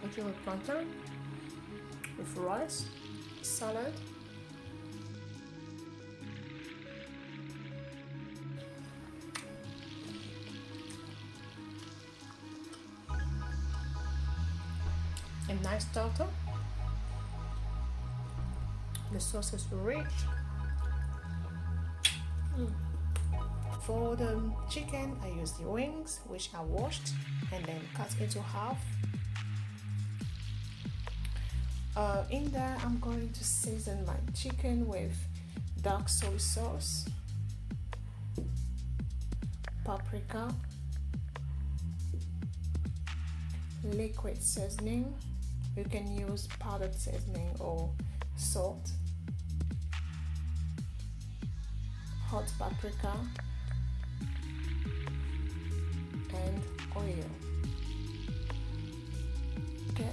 eating with plantain, with rice, salad. A nice tartar. The sauce is rich. For the chicken, I use the wings, which are washed and then cut into half. In there, I'm going to season my chicken with dark soy sauce, paprika, liquid seasoning. You can use powdered seasoning or salt, hot paprika, and oil. Okay.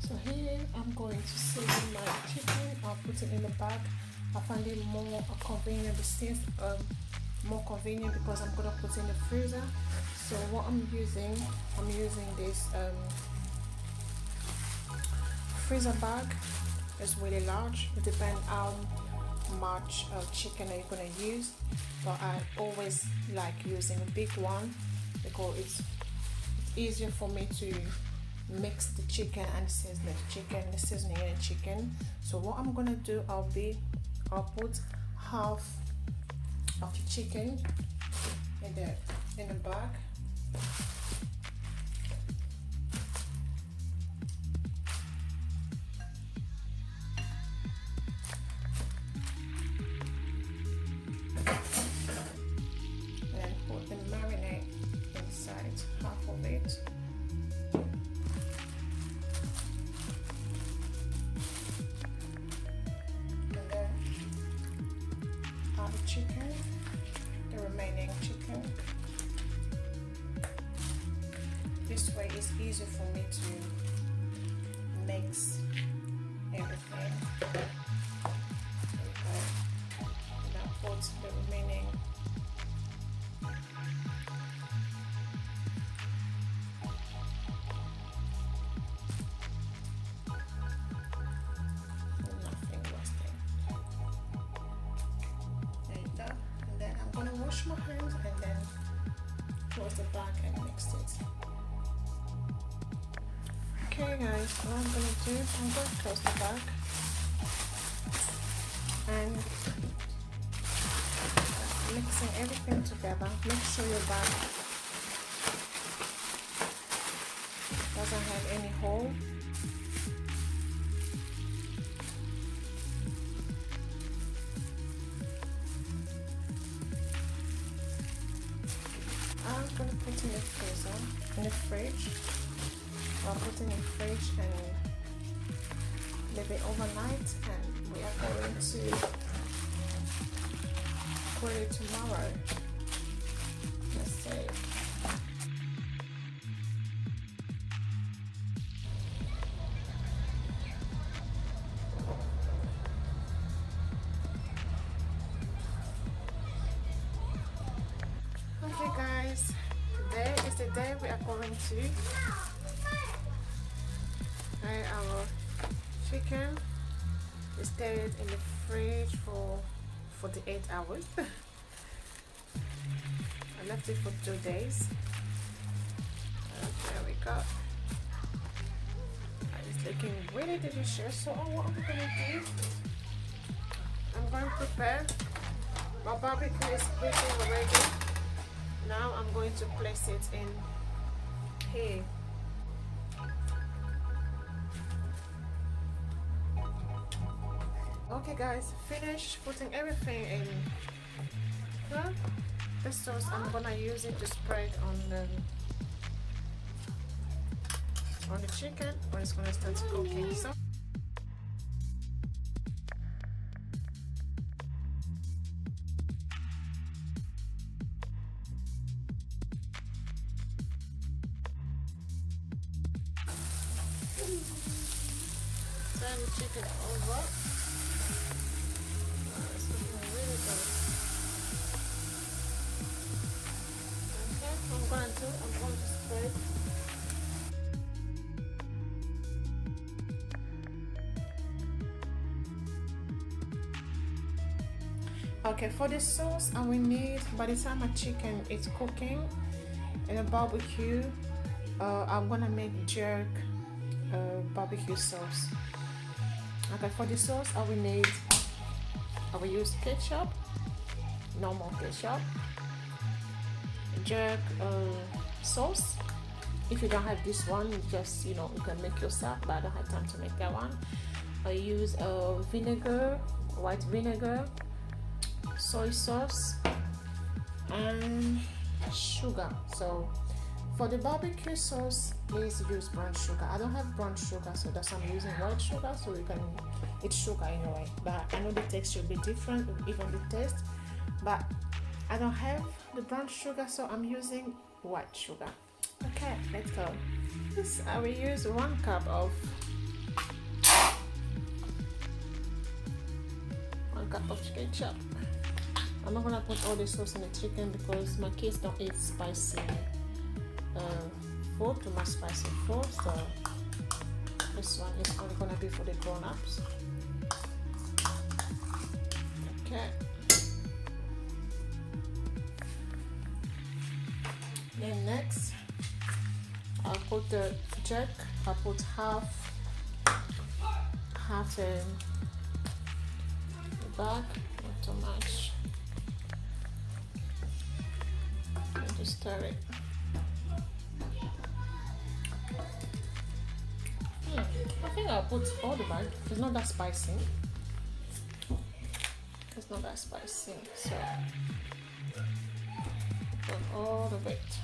So here I'm going to season my chicken. I'll put it in the bag. I find it more convenient, more convenient because I'm gonna put it in the freezer. So what I'm using this freezer bag. It's really large. It depends how much chicken are you gonna use, but I always like using a big one because it's easier for me to mix the chicken and season the seasoning in the chicken. So what I'm gonna do, I'll put half of the chicken in the bag. And put the marinade inside, half of it. Chicken, the remaining chicken. This way it's easier for me to mix everything. There we go. Now put the remaining wash my hands and then close the bag and mix it. Okay guys, what I'm going to do, I'm going to close the bag and mixing everything together. Make sure your bag doesn't have any hole. I'm gonna put in the freezer, in the fridge. I'll put in the fridge and leave it overnight, and we are going to grill it tomorrow. Let's see. Okay guys, today is the day we are going to fry our chicken. We stayed in the fridge for 48 hours. I left it for 2 days. There we go. It's looking really delicious. So what I'm gonna do, I'm going to prepare. My barbecue is cooking already. Now I'm going to place it in here. Okay guys, finish putting everything in the sauce. I'm gonna use it to spread on the chicken when it's gonna start cooking. So turn the chicken over. It's looking really good. Okay, I'm going to spread. Okay, for the sauce, I will need, by the time my chicken is cooking in a barbecue, I'm gonna make jerk barbecue sauce. Okay, for the sauce, I will use ketchup, normal ketchup, jerk sauce. If you don't have this one, just, you can make yourself, but I don't have time to make that one. I use vinegar, white vinegar, soy sauce, and sugar. So for the barbecue sauce, please use brown sugar. I don't have brown sugar, so that's why I'm using white sugar, so you can eat sugar anyway. But I know the taste will be different, even the taste, but I don't have the brown sugar, so I'm using white sugar. Okay, let's go. This, I will use 1 cup of ketchup. I'm not gonna put all the sauce in the chicken because my kids don't eat spicy food, too much spicy food, so this one is only gonna be for the grown-ups. Okay. Then next, I'll put the jerk. I'll put half in the back, not too much. And just stir it. I think I'll put all the bag. It's not that spicy. It's not that spicy, so put all of it.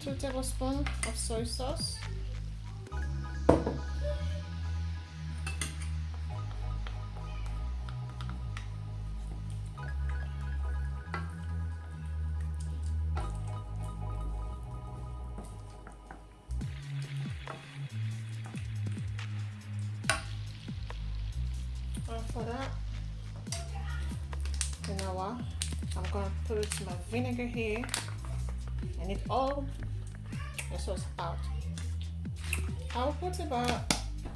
Two tablespoons of soy sauce. For that, I'm gonna put my vinegar here and it all the sauce out. I'll put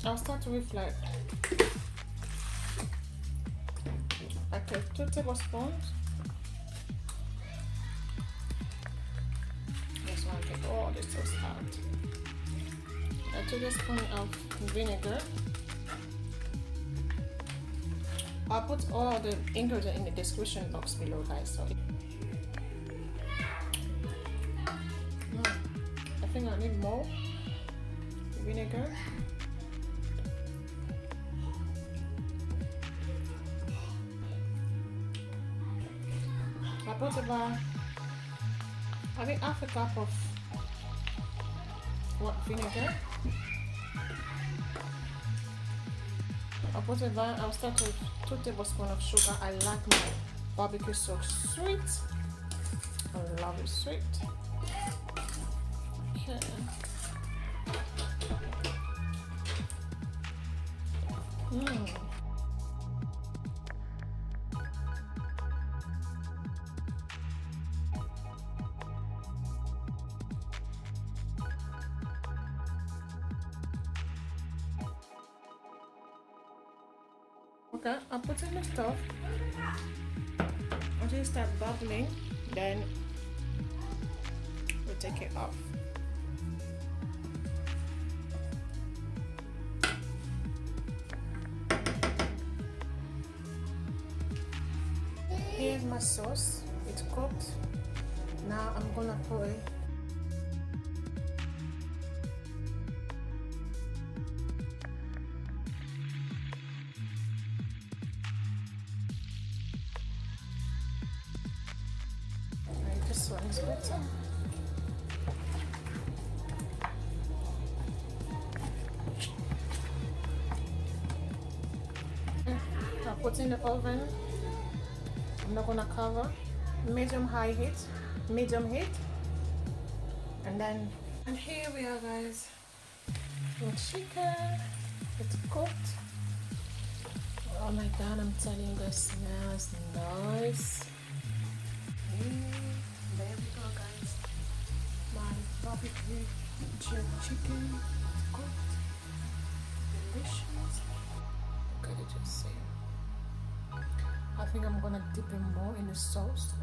I'll start with like 2 tablespoons. Just want to get all the sauce out. 2 tablespoons of vinegar. I'll put all the ingredients in the description box below, guys. So I think I need more vinegar. I put about, I think, half a cup of vinegar. I'll start with 2 tablespoons of sugar. I like my barbecue sauce sweet. I love it sweet. Okay. Okay, I'll put it in the stove until it starts bubbling, then we'll take it off. Here's my sauce, it's cooked. Now I'm gonna put it this one is better. I'll put in the oven. I'm not gonna cover. Medium heat. And here we are, guys. The chicken, it's cooked. Oh my god, I'm telling you, the smell is nice. There we go, guys. My barbecue chicken cooked. Delicious. Look at it, just see. I think I'm gonna dip it more in the sauce.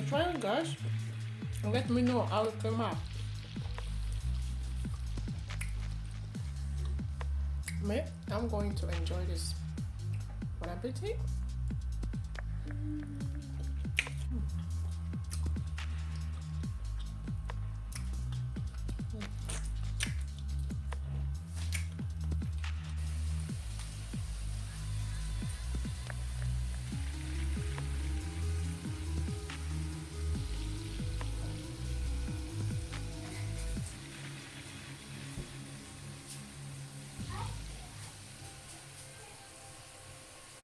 Try it, guys, and let me know how it came out. Me, I'm going to enjoy this. Bon appetit.